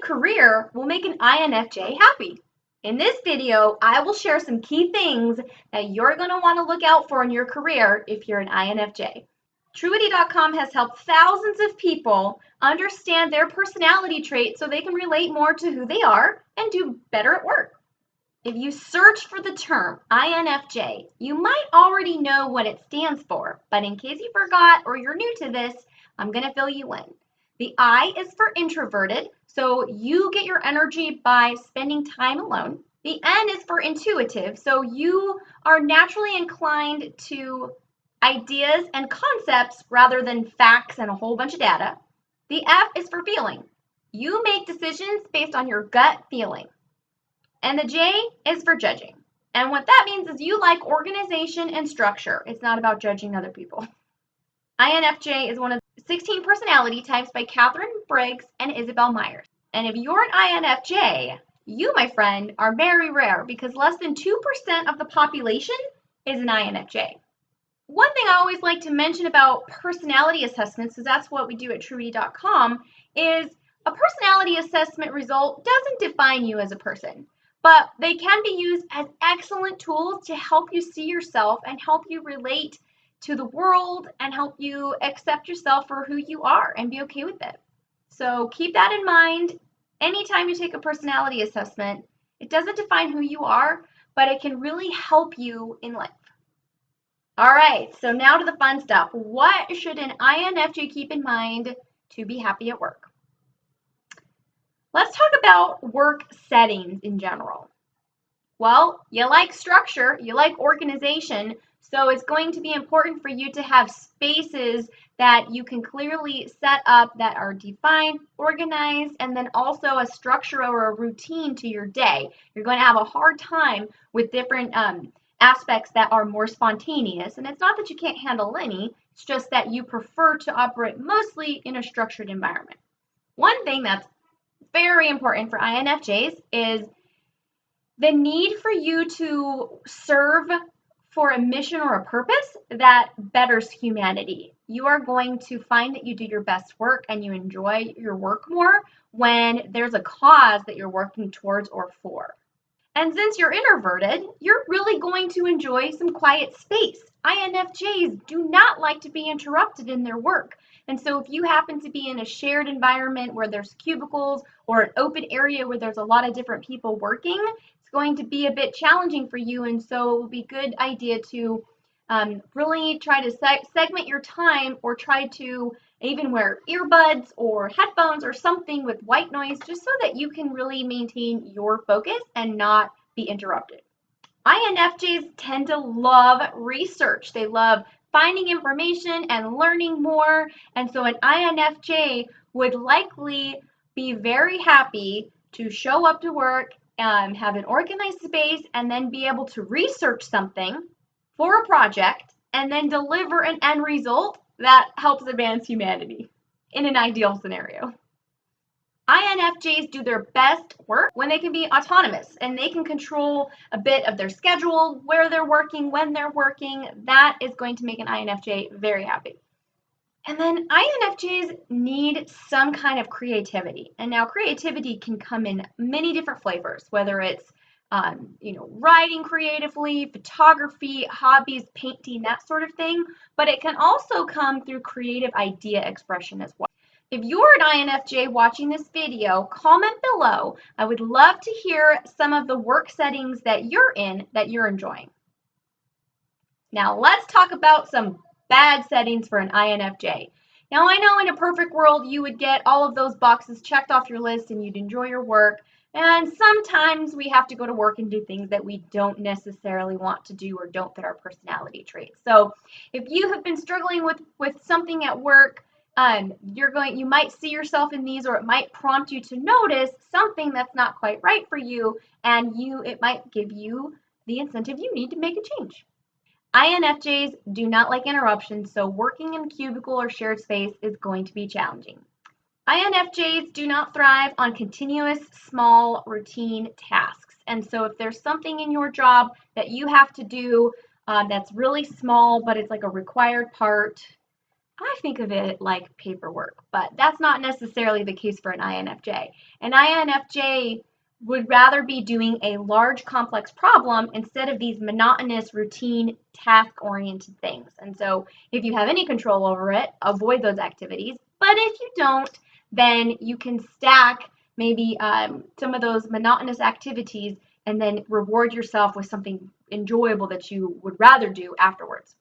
career will make an INFJ happy? In this video, I will share some key things that you're going to want to look out for in your career if you're an INFJ. Truity.com has helped thousands of people understand their personality traits so they can relate more to who they are and do better at work. If you search for the term INFJ, you might already know what it stands for, but in case you forgot or you're new to this, I'm going to fill you in. The I is for introverted, so you get your energy by spending time alone. The N is for intuitive, so you are naturally inclined to ideas and concepts rather than facts and a whole bunch of data. The F is for feeling. You make decisions based on your gut feeling. And the J is for judging. And what that means is you like organization and structure. It's not about judging other people. INFJ is one of 16 personality types by Catherine Briggs and Isabel Myers. And if you're an INFJ, you, my friend, are very rare because less than 2% of the population is an INFJ. One thing I always like to mention about personality assessments, because that's what we do at Truity.com, is a personality assessment result doesn't define you as a person, but they can be used as excellent tools to help you see yourself and help you relate to the world and help you accept yourself for who you are and be okay with it. So keep that in mind. Anytime you take a personality assessment, it doesn't define who you are, but it can really help you in life. All right, so now to the fun stuff. What should an INFJ keep in mind to be happy at work? Let's talk about work settings in general. Well, you like structure, you like organization, so it's going to be important for you to have spaces that you can clearly set up that are defined, organized, and then also a structure or a routine to your day. You're going to have a hard time with different aspects that are more spontaneous, and it's not that you can't handle any, it's just that you prefer to operate mostly in a structured environment. One thing that's very important for INFJs is the need for you to serve for a mission or a purpose that betters humanity. You are going to find that you do your best work and you enjoy your work more when there's a cause that you're working towards or for. And since you're introverted, you're really going to enjoy some quiet space. INFJs do not like to be interrupted in their work. And so if you happen to be in a shared environment where there's cubicles or an open area where there's a lot of different people working, it's going to be a bit challenging for you. And so it would be a good idea to really try to segment your time or try to even wear earbuds or headphones or something with white noise just so that you can really maintain your focus and not be interrupted. INFJs tend to love research. They love finding information and learning more. And so an INFJ would likely be very happy to show up to work, have an organized space, and then be able to research something for a project and then deliver an end result that helps advance humanity in an ideal scenario. INFJs do their best work when they can be autonomous and they can control a bit of their schedule, where they're working, when they're working. That is going to make an INFJ very happy. And then INFJs need some kind of creativity. And now creativity can come in many different flavors, whether it's writing creatively, photography, hobbies, painting, that sort of thing. But it can also come through creative idea expression as well. If you're an INFJ watching this video, comment below. I would love to hear some of the work settings that you're in that you're enjoying. Now let's talk about some bad settings for an INFJ. Now I know in a perfect world you would get all of those boxes checked off your list and you'd enjoy your work. And sometimes we have to go to work and do things that we don't necessarily want to do or don't fit our personality traits. So if you have been struggling with something at work, you might see yourself in these, or it might prompt you to notice something that's not quite right for you, and it might give you the incentive you need to make a change. INFJs do not like interruptions, so working in a cubicle or shared space is going to be challenging. INFJs do not thrive on continuous, small, routine tasks. And so if there's something in your job that you have to do that's really small, but it's like a required part, I think of it like paperwork, but that's not necessarily the case for an INFJ. An INFJ would rather be doing a large complex problem instead of these monotonous routine task-oriented things. And so if you have any control over it, avoid those activities. But if you don't, then you can stack maybe some of those monotonous activities and then reward yourself with something enjoyable that you would rather do afterwards.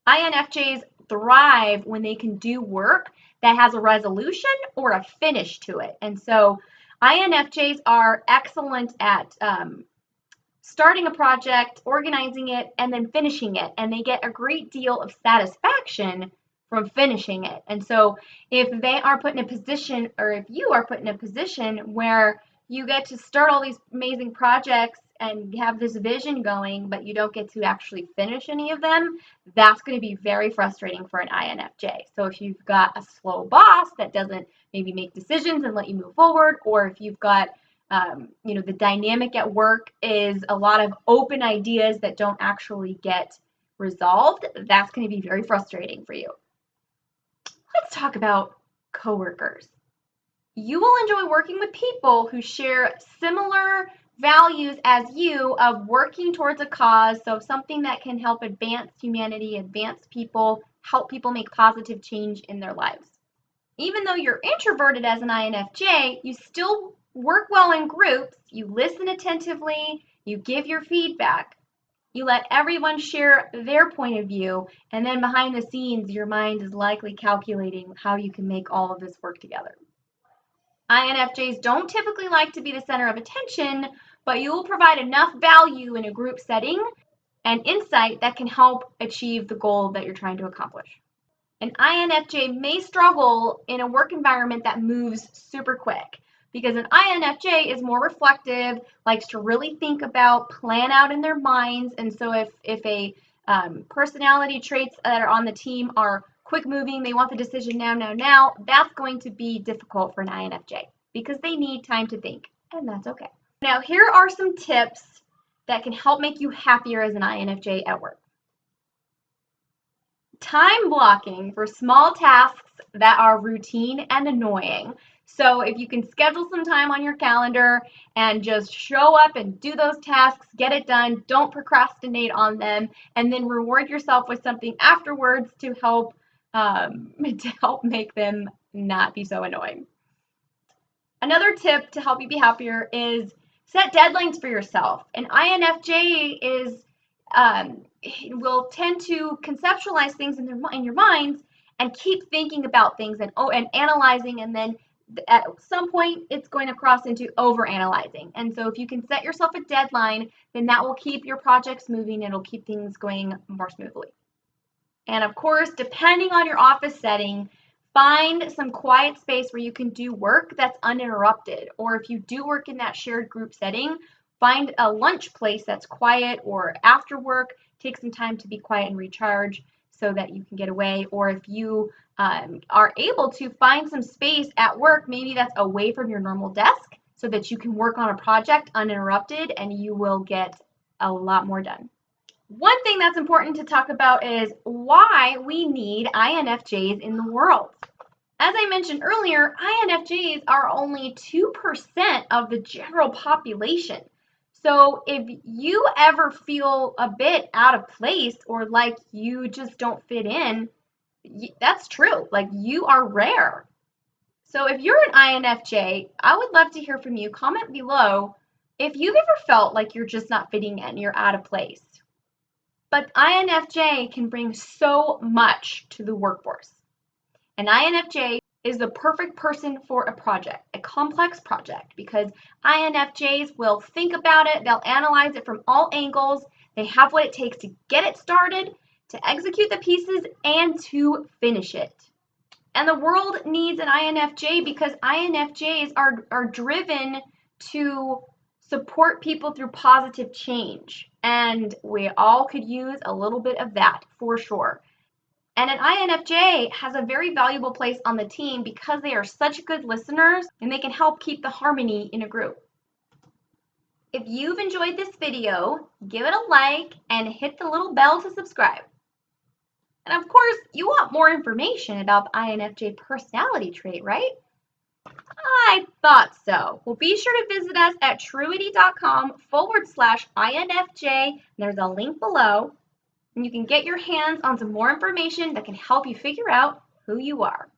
INFJs thrive when they can do work that has a resolution or a finish to it. And so INFJs are excellent at starting a project, organizing it, and then finishing it. And they get a great deal of satisfaction from finishing it. And so if they are put in a position, or if you are put in a position where you get to start all these amazing projects and have this vision going, but you don't get to actually finish any of them, that's going to be very frustrating for an INFJ. So if you've got a slow boss that doesn't maybe make decisions and let you move forward, or if you've got the dynamic at work is a lot of open ideas that don't actually get resolved, that's going to be very frustrating for you. Let's talk about coworkers. You will enjoy working with people who share similar values as you of working towards a cause, so something that can help advance humanity, advance people, help people make positive change in their lives. Even though you're introverted as an INFJ, you still work well in groups, you listen attentively, you give your feedback, you let everyone share their point of view, and then behind the scenes, your mind is likely calculating how you can make all of this work together. INFJs don't typically like to be the center of attention, but you will provide enough value in a group setting and insight that can help achieve the goal that you're trying to accomplish. An INFJ may struggle in a work environment that moves super quick because an INFJ is more reflective, likes to really think about, plan out in their minds. And so if a personality traits that are on the team are quick moving, they want the decision now, that's going to be difficult for an INFJ because they need time to think, and that's okay. Now, here are some tips that can help make you happier as an INFJ at work. Time blocking for small tasks that are routine and annoying. So if you can schedule some time on your calendar and just show up and do those tasks, get it done, don't procrastinate on them, and then reward yourself with something afterwards to help make them not be so annoying. Another tip to help you be happier is set deadlines for yourself. An INFJ will tend to conceptualize things in your minds and keep thinking about things and analyzing, and then at some point it's going to cross into overanalyzing. And so if you can set yourself a deadline, then that will keep your projects moving. It'll keep things going more smoothly. And of course, depending on your office setting, find some quiet space where you can do work that's uninterrupted. Or if you do work in that shared group setting, find a lunch place that's quiet, or after work, take some time to be quiet and recharge so that you can get away. Or if you are able to find some space at work, maybe that's away from your normal desk so that you can work on a project uninterrupted and you will get a lot more done. One thing that's important to talk about is why we need INFJs in the world. As I mentioned earlier, INFJs are only 2% of the general population. So if you ever feel a bit out of place or like you just don't fit in, that's true. Like, you are rare. So if you're an INFJ, I would love to hear from you. Comment below if you've ever felt like you're just not fitting in, you're out of place. But INFJ can bring so much to the workforce. An INFJ is the perfect person for a project, a complex project, because INFJs will think about it, they'll analyze it from all angles, they have what it takes to get it started, to execute the pieces, and to finish it. And the world needs an INFJ because INFJs are driven to support people through positive change. And we all could use a little bit of that for sure. And an INFJ has a very valuable place on the team because they are such good listeners and they can help keep the harmony in a group. If you've enjoyed this video, give it a like and hit the little bell to subscribe. And of course, you want more information about the INFJ personality trait, right? I thought so. Well, be sure to visit us at truity.com/INFJ. There's a link below, and you can get your hands on some more information that can help you figure out who you are.